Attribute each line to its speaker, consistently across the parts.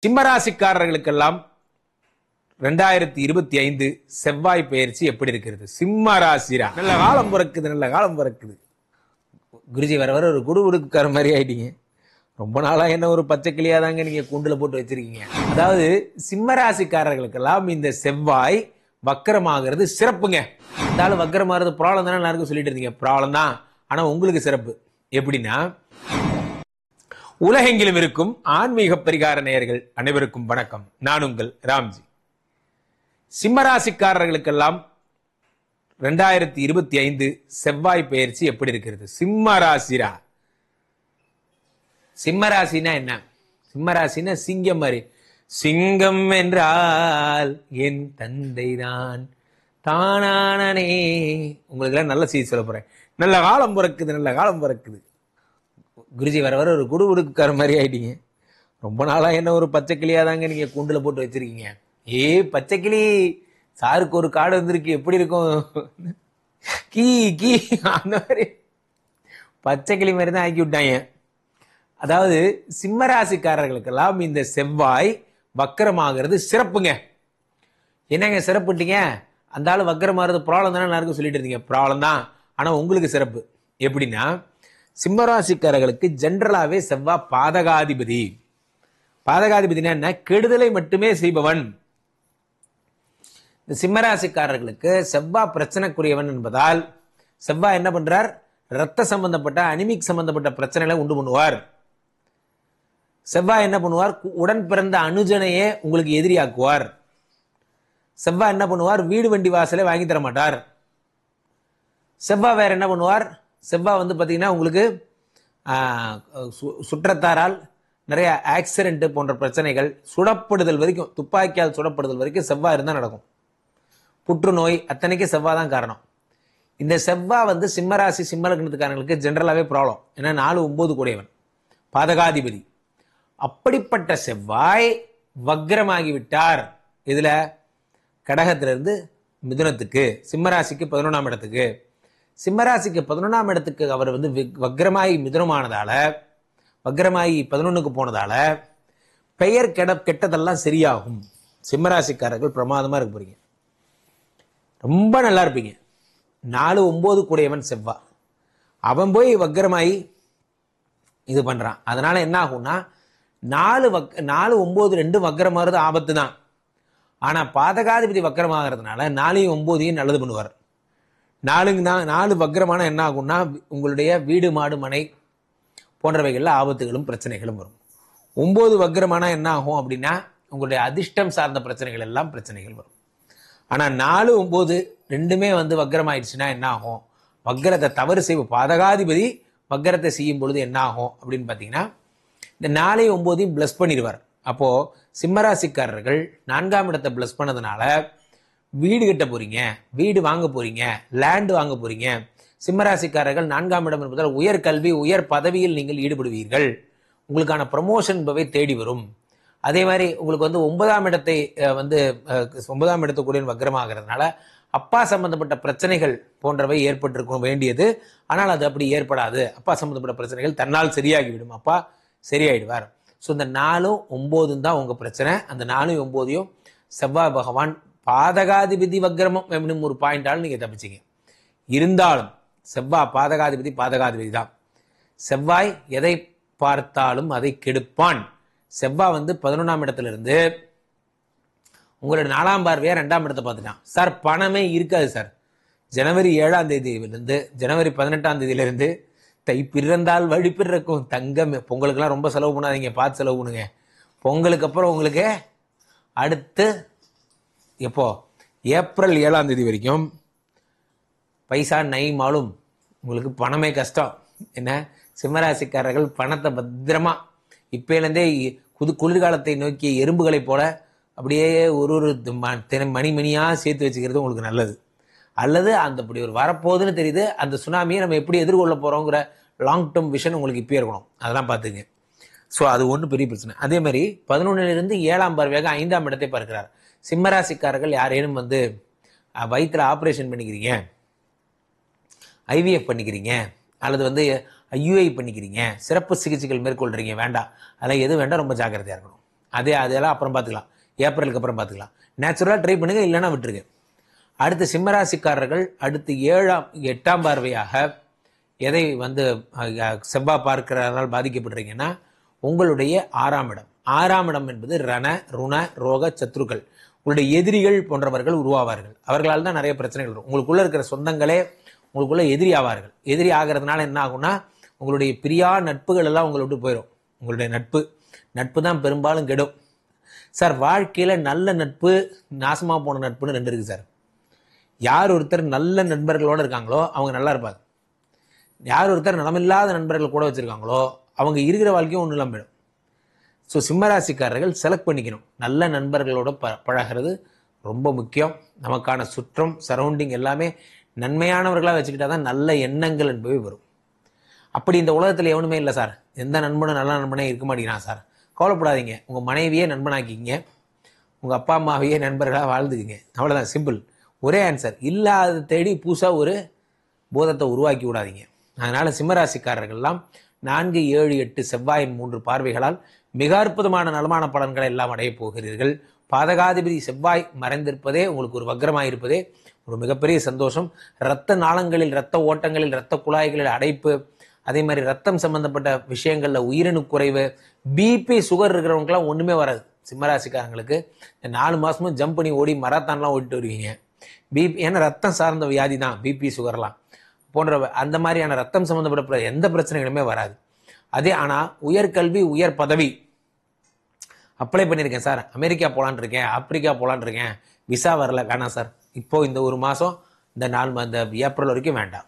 Speaker 1: சிம்மராசிக்காரர்களுக்கெல்லாம் 2025 செவ்வாய் பெயர்ச்சி எப்படி இருக்கிறது? சிம்ம ராசிரா நல்ல காலம் பிறக்குது, நல்ல காலம் பிறக்குது. குருஜி வர வர ஒரு குடுகுடுக்கார மாதிரி ஆயிட்டீங்க. ரொம்ப நாளா என்ன ஒரு பச்சை கிளியாதாங்க நீங்க கூண்டுல போட்டு வச்சிருக்கீங்க. அதாவது சிம்மராசிக்காரர்களுக்கெல்லாம் இந்த செவ்வாய் வக்கரமாகிறது சிறப்புங்க. இருந்தாலும் வக்கரமாகிறது ப்ராப்ளம் தானே எல்லாருக்கும் சொல்லிட்டு இருந்தீங்க. ப்ராப்ளம் தான், ஆனா உங்களுக்கு சிறப்பு. எப்படின்னா, உலகெங்கிலும் இருக்கும் ஆன்மீக பரிகார நேயர்கள் அனைவருக்கும் வணக்கம். நான் உங்கள் ராம்ஜி. சிம்மராசிக்காரர்களுக்கெல்லாம் 2025 செவ்வாய் பெயர்ச்சி எப்படி இருக்கிறது? சிம்ம ராசிரா. சிம்மராசினா என்ன? சிம்மராசினா சிங்கம் மாதிரி. சிங்கம் என்றால் என் தந்தை தான் தானானே. உங்களுக்கு எல்லாம் நல்ல செய்தி சொல்ல போறேன். நல்ல காலம் பிறக்குது, நல்ல காலம் பிறக்குது. குருஜி வர வர ஒரு குடுகுடுக்கார மாதிரி ஆயிட்டீங்க. ரொம்ப நாளா என்ன ஒரு பச்சை கிளியாதாங்க நீங்க கூண்டுல போட்டு வச்சிருக்கீங்க. பச்சை கிளி, சாருக்கு ஒரு காடு வந்திருக்கு, எப்படி இருக்கும்? கீ கீ அந்த மாதிரி பச்சை கிளி மாதிரி தான் ஆக்கி விட்டாங்க. அதாவது சிம்மராசிக்காரர்களுக்கெல்லாம் இந்த செவ்வாய் வக்கரமாகிறது சிறப்புங்க. என்னங்க சிறப்புட்டீங்க? அந்த ஆளு வக்கரமாகிறது ப்ராப்ளம் தானே எல்லாருக்கும் சொல்லிட்டு இருந்தீங்க. ப்ராப்ளம் தான், ஆனா உங்களுக்கு சிறப்பு. எப்படின்னா, சிம்மராசிக்காரர்களுக்கு ஜென்ரலாவே செவ்வாய் பாதகாதிபதி. பாதகாதிபதினா என்ன? கெடுதலை மட்டுமே செய்பவன். இந்த சிம்மராசிக்காரர்களுக்கு செவ்வாய் பிரச்சனைக்குரியவன் என்பதால் செவ்வாய் என்ன பண்றார்? ரத்த சம்பந்தப்பட்ட அனிமிக் சம்பந்தப்பட்ட பிரச்சனைகளை உண்டு பண்ணுவார். செவ்வாய் என்ன பண்ணுவார்? உடன் பிறந்த அனுஜனையே உங்களுக்கு எதிரியாக்குவார். செவ்வாய் என்ன பண்ணுவார்? வீடு வண்டி வாசலை வாங்கி தர மாட்டார். செவ்வாய் வேற என்ன பண்ணுவார்? செவ்வாய் வந்து பார்த்தீங்கன்னா உங்களுக்கு சுற்றத்தாரால் நிறைய ஆக்சிடென்ட் போன்ற பிரச்சனைகள், சுடப்படுதல் வரைக்கும், துப்பாக்கியால் சுடப்படுதல் வரைக்கும் செவ்வாய் இருந்தால் நடக்கும். புற்றுநோய் அத்தனைக்கு செவ்வாய் தான் காரணம். இந்த செவ்வாய் வந்து சிம்மராசி சிம்ம லக்னத்துக்காரங்களுக்கு ஜென்ரலாகவே ப்ராப்ளம். ஏன்னா 4-9 கூடியவன், பாதகாதிபதி. அப்படிப்பட்ட செவ்வாய் வக்ரமாகி விட்டார். இதுல கடகத்திலிருந்து மிதுனத்துக்கு, சிம்மராசிக்கு 11ஆம் இடத்துக்கு. சிம்மராசிக்கு 11ஆம் இடத்துக்கு அவர் வந்து வக்ரமாகி மிதுனமானதால, வக்ரமாகி 11க்கு போனதால பெயர் கெட்டதெல்லாம் சரியாகும். சிம்மராசிக்காரர்கள் பிரமாதமா இருக்க போறீங்க, ரொம்ப நல்லா இருப்பீங்க. 4-9 கூடியவன் செவ்வாய், அவன் போய் வக்ரமாயி இது பண்றான். அதனால என்ன ஆகும்னா, 4-9 வக்ரமாகிறது ஆபத்து தான். ஆனா பாதகாதிபதி வக்ரமாகிறதுனால 4-9 நல்லது பண்ணுவார். 4 வக்ரமான என்ன ஆகும்னா, உங்களுடைய வீடு மாடு மனை போன்றவைகள்ல ஆபத்துகளும் பிரச்சனைகளும் வரும். 9 வக்ரமான என்ன ஆகும் அப்படின்னா, உங்களுடைய அதிர்ஷ்டம் சார்ந்த பிரச்சனைகள் எல்லாம் பிரச்சனைகள் வரும். ஆனா 4-9 ரெண்டுமே வந்து வக்ரம் ஆயிடுச்சுன்னா என்ன ஆகும்? வக்ரத்தை தவறு செய்வோம். பாதகாதிபதி வக்ரத்தை செய்யும் பொழுது என்ன ஆகும் அப்படின்னு பாத்தீங்கன்னா, இந்த 4-9 பிளஸ் பண்ணிடுவார். அப்போ சிம்மராசிக்காரர்கள் 4ஆம் இடத்தை பிளஸ் பண்ணதுனால வீடு கட்ட போறீங்க, வீடு வாங்க போறீங்க, லேண்ட் வாங்க போறீங்க. சிம்மராசிக்காரர்கள் 4ஆம் இடம் என்பதால் உயர் கல்வி, உயர் பதவியில் நீங்கள் ஈடுபடுவீர்கள். உங்களுக்கான ப்ரமோஷன் தேடி வரும். அதே மாதிரி உங்களுக்கு வந்து 9ஆம் இடத்தை 9ஆம் இடத்துக்குரிய வக்ரமாகிறதுனால அப்பா சம்பந்தப்பட்ட பிரச்சனைகள் போன்றவை ஏற்பட்டிருக்க வேண்டியது. ஆனால் அது அப்படி ஏற்படாது. அப்பா சம்பந்தப்பட்ட பிரச்சனைகள் தன்னால் சரியாகிவிடும். அப்பா சரியாயிடுவார். ஸோ இந்த 4-9 தான் உங்க பிரச்சனை. அந்த 4-9 செவ்வாய் பகவான் பாதகாதிபதி வக்ரமம் அப்படின்னு ஒரு பாயிண்டாலும் நீங்க தப்பிச்சிங்க. இருந்தாலும் செவ்வாய் பாதகாதிபதி தான். செவ்வாய் எதை பார்த்தாலும் அதை கெடுப்பான். செவ்வாய் வந்து 11ஆம் இடத்துல இருந்து உங்களோட 4ஆம் பார்வையா 2ஆம் இடத்தை பார்த்துட்டான். சார் பணமே இருக்காது சார். ஜனவரி 7ஆம் தேதியிலிருந்து ஜனவரி 18ஆம் தேதியிலிருந்து தை பிறந்தால் வழி பிறக்கும் தங்கம். பொங்கலுக்கெல்லாம் ரொம்ப செலவு பண்ணாதீங்க, பார்த்து செலவு பண்ணுங்க. பொங்கலுக்கு அப்புறம் உங்களுக்கு அடுத்து எப்போ ஏப்ரல் 7ஆம் தேதி வரைக்கும் பைசா நை மாலும். உங்களுக்கு பணமே கஷ்டம். என்ன, சிம்மராசிக்காரர்கள் பணத்தை பத்திரமா இப்பயிலேருந்தே குளிர்காலத்தை நோக்கிய எறும்புகளை போல அப்படியே ஒரு மணிமணியா சேர்த்து வச்சுக்கிறது உங்களுக்கு நல்லது. அல்லது அந்த அப்படி ஒரு வரப்போகுதுன்னு தெரியுது, அந்த சுனாமியை நம்ம எப்படி எதிர்கொள்ள போறோங்கிற லாங் டேர்ம் விஷன் உங்களுக்கு இப்பயே இருக்கணும். அதெல்லாம் பார்த்துங்க. ஸோ அது ஒன்றும் பெரிய பிரச்சனை. அதே மாதிரி 11லிருந்து 7ஆம் பார்வையாக 5ஆம் இடத்தை பார்க்கிறார். சிம்மராசிக்காரர்கள் யாரேனும் வந்து வயிற்றுல ஆப்ரேஷன் பண்ணிக்கிறீங்க, ஐவிஎஃப் பண்ணிக்கிறீங்க, அல்லது வந்து ஐயுஐ பண்ணிக்கிறீங்க, சிறப்பு சிகிச்சைகள் மேற்கொள்றீங்க, வேண்டாம். அதெல்லாம் எது வேண்டாம், ரொம்ப ஜாக்கிரதையா இருக்கணும். அதெல்லாம் அப்புறம் பார்த்துக்கலாம், ஏப்ரலுக்கு அப்புறம் பார்த்துக்கலாம். நேச்சுரலாக ட்ரை பண்ணுங்க, இல்லைன்னா விட்டுருங்க. அடுத்து சிம்மராசிக்காரர்கள் அடுத்து 8ஆம் பார்வையாக எதை வந்து செவ்வாய் பார்க்கிறதால் பாதிக்கப்படுறீங்கன்னா உங்களுடைய 6ஆம் இடம். 6ஆம் இடம் என்பது ரண ருண ரோக சத்ருக்கள், உங்களுடைய எதிரிகள் போன்றவர்கள் உருவாவார்கள். அவர்களால் தான் நிறைய பிரச்சனைகள் வரும். உங்களுக்குள்ள இருக்கிற சொந்தங்களே உங்களுக்குள்ள எதிரி ஆவார்கள். எதிரி ஆகிறதுனால என்ன ஆகும்னா உங்களுடைய பிரியா நட்புகள் எல்லாம் உங்களை விட்டு போயிடும். உங்களுடைய நட்பு தான் பெரும்பாலும் கெடும். சார் வாழ்க்கையில நல்ல நட்பு நாசமா போன நட்புன்னு 2 இருக்கு சார். யார் ஒருத்தர் நல்ல நண்பர்களோட இருக்காங்களோ அவங்க நல்லா இருப்பாங்க. யார் ஒருத்தர் நலமில்லாத நண்பர்கள் கூட வச்சிருக்காங்களோ அவங்க இருக்கிற வாழ்க்கையும் ஒன்றும் இல்லாமல் போயிடும். ஸோ சிம்மராசிக்காரர்கள் செலக்ட் பண்ணிக்கணும். நல்ல நண்பர்களோட பழகிறது ரொம்ப முக்கியம். நமக்கான சுற்றம் சரௌண்டிங் எல்லாமே நன்மையானவர்களாக வச்சுக்கிட்டா தான் நல்ல எண்ணங்கள் என்பவை வரும். அப்படி இந்த உலகத்தில் எவனுமே இல்லை சார். எந்த நண்பனும் நல்ல நண்பனே இருக்க மாட்டேங்கிறான் சார். கவலைப்படாதீங்க. உங்கள் மனைவியே நண்பனாக்கிங்க, உங்கள் அப்பா அம்மாவையே நண்பர்களாக வாழ்ந்துக்குங்க. அவ்வளோதான், சிம்பிள். ஒரே ஆன்சர். இல்லாத தேடி புதுசாக ஒரு போதத்தை உருவாக்கி விடாதீங்க. அதனால் சிம்மராசிக்காரர்கள்லாம் 4, 7, 8 செவ்வாயின் 3 பார்வைகளால் மிக அற்புதமான நலமான பலன்களை எல்லாம் அடைய போகிறீர்கள். பாதகாதிபதி செவ்வாய் மறைந்திருப்பதே உங்களுக்கு ஒரு வக்ரமாயிருப்பதே ஒரு மிகப்பெரிய சந்தோஷம். இரத்த நாளங்களில், இரத்த ஓட்டங்களில், இரத்த குழாய்களில் அடைப்பு, அதே மாதிரி ரத்தம் சம்பந்தப்பட்ட விஷயங்கள்ல உயிரணு குறைவு, பிபி சுகர் இருக்கிறவங்களுக்குலாம் ஒண்ணுமே வராது. சிம்மராசிக்காரங்களுக்கு இந்த 4 மாசமும் ஜம்ப் பண்ணி ஓடி மராத்தான்லாம் ஓடிட்டு வருவீங்க. பிபி ஏன்னா ரத்தம் சார்ந்த வியாதி தான் பிபி சுகர்லாம் போன்ற அந்த மாதிரியான ரத்தம் சம்பந்தப்பட்ட எந்த பிரச்சனைகளுமே வராது. அதே ஆனால் உயர்கல்வி உயர் பதவி அப்ளை பண்ணியிருக்கேன் சார், அமெரிக்கா போகலான் இருக்கேன், ஆப்பிரிக்கா போகலான் இருக்கேன், விசா வரல, வேணாம் சார், இப்போ இந்த 1 மாதம் இந்த ஏப்ரல் வரைக்கும் வேண்டாம்.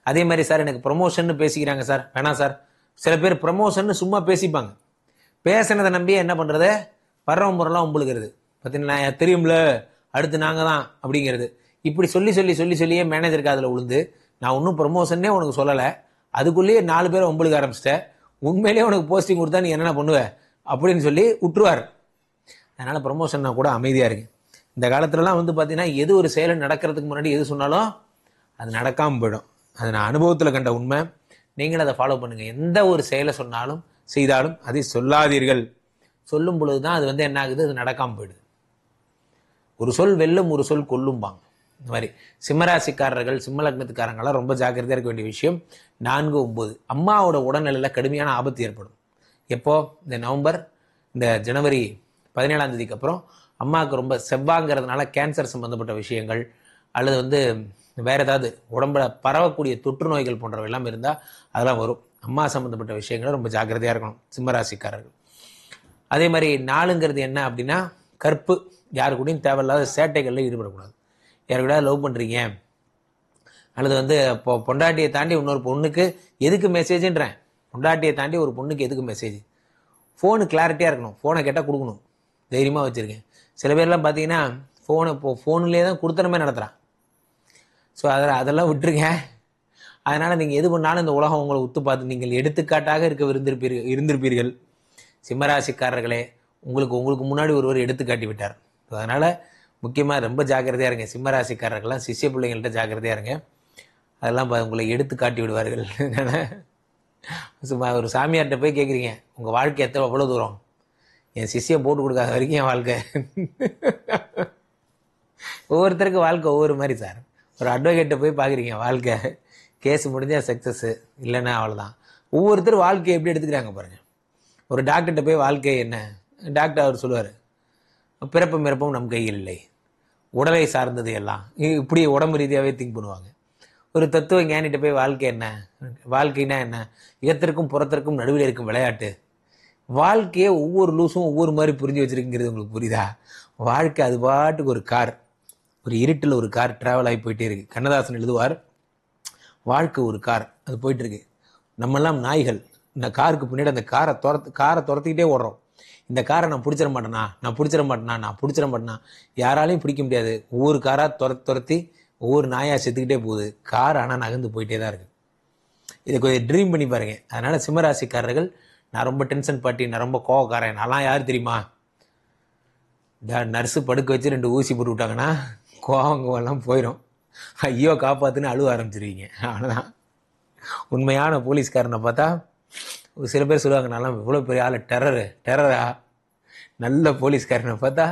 Speaker 1: அதே மாதிரி சார் எனக்கு ப்ரொமோஷன் பேசிக்கிறாங்க சார், வேணாம் சார். சில பேர் ப்ரொமோஷன் சும்மா பேசிப்பாங்க. பேசினதை நம்பியே என்ன பண்ணுறது, வர்றவன் முறைலாம் உங்களுக்குறது பார்த்தீங்கன்னா தெரியும்ல அடுத்து நாங்கள் தான் அப்படிங்கிறது. இப்படி சொல்லியே மேனேஜருக்கு அதில் விழுந்து நான் ஒன்றும் ப்ரொமோஷனே உனக்கு சொல்லலை, அதுக்குள்ளேயே 4 பேரை உங்களுக்கு ஆரம்பிச்சிட்டேன், உண்மையிலேயே உனக்கு போஸ்டிங் கொடுத்தா நீ என்னென்ன பண்ணுவேன் அப்படின்னு சொல்லி விட்டுருவார். அதனால் ப்ரொமோஷன்னா கூட அமைதியாக இருக்கு. இந்த காலத்துலலாம் பார்த்தீங்கன்னா எது ஒரு செயலை நடக்கிறதுக்கு முன்னாடி எது சொன்னாலும் அது நடக்காமல் போயிடும். அது நான் அனுபவத்தில் கண்ட உண்மை. நீங்களும் அதை ஃபாலோ பண்ணுங்கள். எந்த ஒரு செயலை சொன்னாலும் செய்தாலும் அதை சொல்லாதீர்கள். சொல்லும் பொழுது தான் அது என்ன ஆகுது, அது நடக்காமல் போயிடுது. ஒரு சொல் வெல்லும், ஒரு சொல் கொல்லும்பாங்க. இந்த மாதிரி சிம்மராசிக்காரர்கள் சிம்ம லக்னத்துக்காரங்களாம் ரொம்ப ஜாக்கிரதையாக இருக்க வேண்டிய விஷயம். 4, 9 அம்மாவோட உடல்நிலையில் கடுமையான ஆபத்து ஏற்படும். எப்போ இந்த நவம்பர் இந்த ஜனவரி 17ஆம் தேதிக்கு அப்புறம் அம்மாவுக்கு ரொம்ப செவ்வாங்கிறதுனால கேன்சர் சம்பந்தப்பட்ட விஷயங்கள் அல்லது வேற ஏதாவது உடம்புல பரவக்கூடிய தொற்று நோய்கள் போன்றவை எல்லாம் இருந்தால் அதெல்லாம் வரும். அம்மா சம்பந்தப்பட்ட விஷயங்களை ரொம்ப ஜாக்கிரதையாக இருக்கணும் சிம்மராசிக்காரர்கள். அதே மாதிரி 4ங்கிறது என்ன அப்படின்னா கற்பு. யாரு கூடயும் தேவையில்லாத சேட்டைகளில் ஈடுபடக்கூடாது. யாரு கூட லவ் பண்ணுறீங்க அல்லது இப்போ பொண்டாட்டியை தாண்டி இன்னொரு பொண்ணுக்கு எதுக்கு மெசேஜ்ன்றேன், பொண்டாட்டியை தாண்டி ஒரு பொண்ணுக்கு எதுக்கு மெசேஜ், ஃபோனு கிளாரிட்டியாக இருக்கணும், ஃபோனை கேட்டால் கொடுக்கணும், தைரியமாக வச்சுருக்கேன். சில பேர்லாம் பார்த்தீங்கன்னா ஃபோனை ஃபோனுலேயே தான் கொடுத்தனமே நடத்துகிறான். ஸோ அதெல்லாம் விட்டுருங்க. அதனால் நீங்கள் எது பண்ணாலும் இந்த உலகம் உங்களை உத்து பார்த்து நீங்கள் எடுத்துக்காட்டாக இருந்திருப்பீர்கள். சிம்மராசிக்காரர்களே உங்களுக்கு முன்னாடி ஒருவர் எடுத்துக்காட்டி விட்டார். அதனால் முக்கியமாக ரொம்ப ஜாக்கிரதையாக இருங்க. சிம்மராசிக்காரர்கள்லாம் சிஷ்ய பிள்ளைங்கள்ட்ட ஜாக்கிரதையாக இருங்க. அதெல்லாம் உங்களை எடுத்து காட்டி விடுவார்கள். சும்மா ஒரு சாமியார்கிட்ட போய் கேட்குறீங்க உங்கள் வாழ்க்கை எவ்வளோ தூரம், என் சிஷ்யம் போட்டு கொடுக்காத வரைக்கும் என் வாழ்க்கை. ஒவ்வொருத்தருக்கு வாழ்க்கை ஒவ்வொரு மாதிரி சார். ஒரு அட்வொகேட்டை போய் பார்க்குறீங்க, வாழ்க்கை கேஸ் முடிஞ்சால் சக்ஸஸ், இல்லைன்னா அவ்வளோதான். ஒவ்வொருத்தரும் வாழ்க்கையை எப்படி எடுத்துக்கிறாங்க பாருங்கள். ஒரு டாக்டர்கிட்ட போய் வாழ்க்கை என்ன, டாக்டர் அவர் சொல்லுவார் பிறப்பும் இறப்பும் நம் கையில் இல்லை, உடலை சார்ந்தது எல்லாம், இப்படி உடம்பு ரீதியாகவே திங்க் பண்ணுவாங்க. ஒரு தத்துவ ஞானிகிட்ட போய் வாழ்க்கை என்ன, வாழ்க்கைனா என்ன, இகத்திற்கும் புறத்திற்கும் நடுவில் இருக்கும் விளையாட்டு. வாழ்க்கையை ஒவ்வொரு லூஸும் ஒவ்வொரு மாதிரி புரிஞ்சு வச்சிருக்குங்கிறது உங்களுக்கு புரியுதா? வாழ்க்கை அது பாட்டுக்கு ஒரு கார், ஒரு இருட்டில் ஒரு கார் டிராவல் ஆகி போயிட்டே இருக்கு. கண்ணதாசன் எழுதுவார், வாழ்க்கை ஒரு கார், அது போயிட்டு இருக்கு. நம்மெல்லாம் நாய்கள், இந்த காருக்கு பின்னாடி அந்த காரை துரத்திக்கிட்டே ஓடுறோம். இந்த காரை நான் பிடிச்சிட மாட்டேனா, யாராலையும் பிடிக்க முடியாது. ஒவ்வொரு காராக துரத்தி ஒவ்வொரு நாயாக செத்துக்கிட்டே போகுது. கார் ஆனால் நகர்ந்து போயிட்டே தான் இருக்கு. இதை கொஞ்சம் ட்ரீம் பண்ணி பாருங்க. அதனால சிம்மராசிக்காரர்கள், நான் ரொம்ப டென்ஷன் பாட்டி, நான் ரொம்ப கோவக்காரன், நான்லாம் யார் தெரியுமா, நர்ஸு படுக்க வச்சு 2 ஊசி போட்டு விட்டாங்கன்னா கோவங்கெல்லாம் போயிடும். ஐயோ காப்பாத்துன்னு அழுவ ஆரம்பிச்சிருவீங்க. அவ்வளோதான். உண்மையான போலீஸ்காரனை பார்த்தா சில பேர் சொல்லுவாங்க, நல்லா இவ்வளோ பெரிய ஆள் டெரரா, நல்ல போலீஸ்காரனை பார்த்தா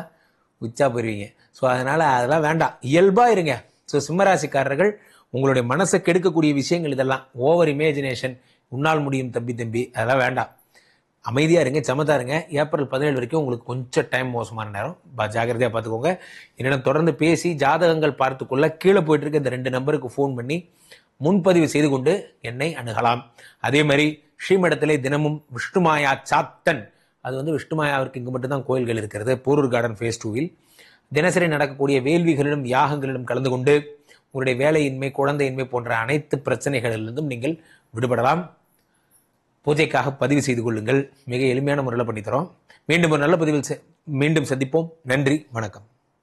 Speaker 1: உச்சா போயிருவீங்க. ஸோ அதனால அதெல்லாம் வேண்டாம், இயல்பா இருங்க. ஸோ சிம்மராசிக்காரர்கள் உங்களுடைய மனசை கெடுக்கக்கூடிய விஷயங்கள் இதெல்லாம், ஓவர் இமேஜினேஷன், உன்னால் முடியும் தம்பி தம்பி, அதெல்லாம் வேண்டாம். அமைதியா இருங்க, சமத்தா இருங்க. ஏப்ரல் 17 வரைக்கும் உங்களுக்கு கொஞ்சம் டைம் மோசமான நேரம், ஜாகிரதையா பார்த்துக்கோங்க. என்னிடம் தொடர்ந்து பேசி ஜாதகங்கள் பார்த்துக்கொள்ள கீழே போயிட்டு இருக்க இந்த 2 நம்பருக்கு ஃபோன் பண்ணி முன்பதிவு செய்து கொண்டு என்னை அணுகலாம். அதே மாதிரி ஸ்ரீமடத்திலே தினமும் விஷ்ணுமாயா சாத்தன், அது வந்து விஷ்ணுமாயாவிற்கு இங்கு மட்டும்தான் கோயில்கள் இருக்கிறது, போரூர் கார்டன் ஃபேஸ் 2ல் தினசரி நடக்கக்கூடிய வேள்விகளிலும் யாகங்களிலும் கலந்து கொண்டு உங்களுடைய வேலையின்மை, குழந்தையின்மை போன்ற அனைத்து பிரச்சனைகளிலிருந்தும் நீங்கள் விடுபடலாம். பூஜைக்காக பதிவு செய்து கொள்ளுங்கள், மிக எளிமையான முறையில் பண்ணித்தரோம். மீண்டும் ஒரு நல்ல பதிவில் மீண்டும் சந்திப்போம். நன்றி, வணக்கம்.